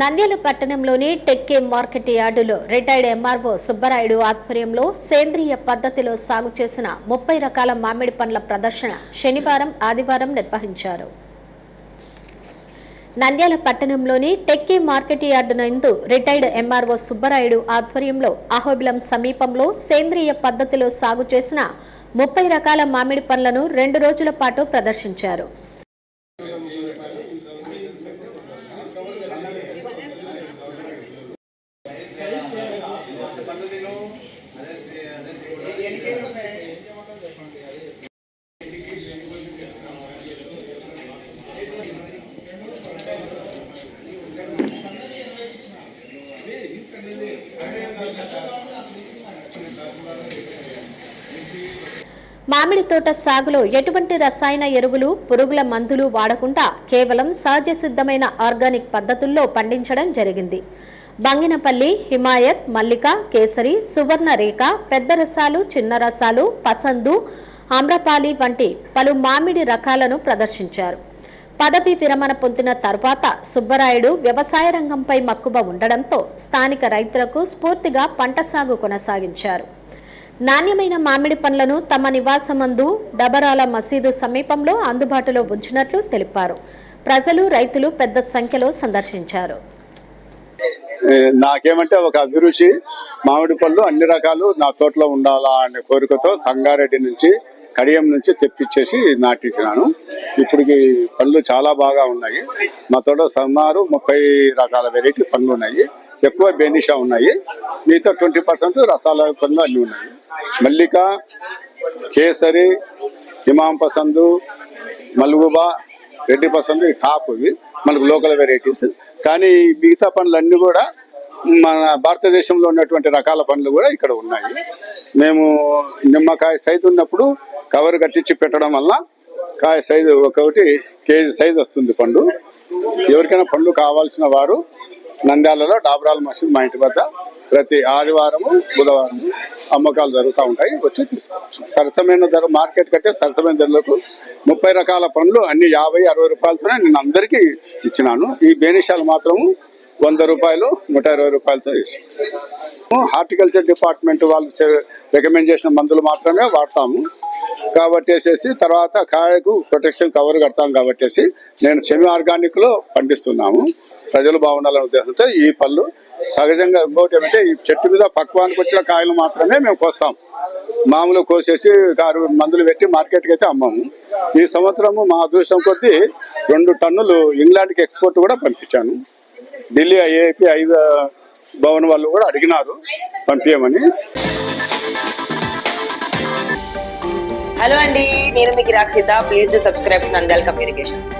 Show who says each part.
Speaker 1: నంద్యాల పట్టణంలోని టెక్కే మార్కెట్ యార్డులో retired MRO Subbarayudu ఆధ్వర్యంలో సేంద్రియ పద్ధతిలో సాగు చేసిన 30 రకాల మామిడి పండ్ల ప్రదర్శన శనివారం, ఆదివారం నిర్వహించారు. నంద్యాల పట్టణంలోని టెక్కే మార్కెట్ యార్డు నందు రిటైర్డ్ ఎంఆర్ఓ సుబ్బరాయుడు ఆధ్వర్యంలో అహోబిలం సమీపంలో సేంద్రియ పద్ధతిలో సాగు చేసిన 30 రకాల మామిడి పండ్లను 2 రోజుల పాటు ప్రదర్శించారు. మామిడి తోట సాగులో ఎటువంటి రసాయన ఎరువులు, పురుగుల మందులు వాడకుండా కేవలం సహజ సిద్ధమైన ఆర్గానిక్ పద్ధతుల్లో పండించడం జరిగింది. బంగినపల్లి, హిమాయత్, మల్లిక, కేసరి, సువర్ణ రేఖ, పెద్ద రసాలు, చిన్న రసాలు, పసందు, ఆమ్రపాలి వంటి పలు మామిడి రకాలను ప్రదర్శించారు. పదవి విరమణ పొందిన తరువాత సుబ్బరాయుడు వ్యవసాయ రంగంపై మక్కువ ఉండడంతో స్థానిక రైతులకు స్ఫూర్తిగా పంట సాగు కొనసాగించారు. నాణ్యమైన మామిడి పండ్లను తమ నివాసమందు డబరాల మసీదు సమీపంలో అందుబాటులో ఉంచినట్లు తెలిపారు. ప్రజలు, రైతులు పెద్ద సంఖ్యలో సందర్శించారు.
Speaker 2: నాకేమంటే ఒక అభిరుచి, మామిడి పళ్ళు అన్ని రకాలు నా తోటలో ఉండాలా అనే కోరికతో సంగారెడ్డి నుంచి, కడియం నుంచి తెప్పించేసి నాటించినాను. ఇప్పటికి పళ్ళు చాలా బాగా ఉన్నాయి. మా తోట సుమారు 30 రకాల వెరైటీ పళ్ళు ఉన్నాయి. ఎక్కువ బెనిషా ఉన్నాయి. మిగతా 20% రసాల పళ్ళు అన్ని ఉన్నాయి. మల్లిక, కేసరి, హిమాం పసందు, మల్గుబా, రెడ్డి పసందు ఈ టాప్ ఇవి మనకు లోకల్ వెరైటీస్. కానీ మిగతా పండ్లు అన్ని కూడా మన భారతదేశంలో ఉన్నటువంటి రకాల పండ్లు కూడా ఇక్కడ ఉన్నాయి. మేము నిమ్మకాయ సైజు ఉన్నప్పుడు కవర్ కట్టించి పెట్టడం వల్ల కాయ సైజు ఒకటి కేజీ సైజు వస్తుంది పండు. ఎవరికైనా పండ్లు కావాల్సిన వారు నంద్యాలలో డాబరాల మసీద్ మా ఇంటి వద్ద ప్రతి ఆదివారము, బుధవారము అమ్మకాలు జరుగుతూ ఉంటాయి. వచ్చి తీసుకోవచ్చు. సరసమైన ధర, మార్కెట్ కంటే సరసమైన ధరలకు 30 రకాల పండ్లు అన్ని 50-60 రూపాయలతోనే నేను అందరికీ ఇచ్చినాను. ఈ బేనిషాలు మాత్రము 100 రూపాయలు, 120 రూపాయలతో ఇస్తాము. హార్టికల్చర్ డిపార్ట్మెంట్ వాళ్ళు రికమెండ్ చేసిన మందులు మాత్రమే వాడతాము కాబట్టేసేసి తర్వాత కాయకు ప్రొటెక్షన్ కవర్ కడతాం కాబట్టేసి నేను సెమీ ఆర్గానిక్ లో పండిస్తున్నాము. ప్రజలు బాగుండాలనే ఉద్దేశంతో ఈ పళ్ళు సహజంగా ఇంకోటి ఏమంటే ఈ చెట్టు మీద పక్వానికి వచ్చిన కాయలు మాత్రమే మేము కోస్తాం. మామూలు కోసేసి మందులు పెట్టి మార్కెట్కి అయితే అమ్మాము. ఈ సంవత్సరము మా అదృష్టం కొద్దీ 2 టన్నులు ఇంగ్లాండ్కి ఎక్స్పోర్ట్ కూడా పంపించాను. ఢిల్లీ ఐఐపి భవన్ వాళ్ళు కూడా అడిగినారు పంపించమని.
Speaker 3: హలో అండి, నేను మీకు Rakshitha. Please do subscribe to Nandyal communications.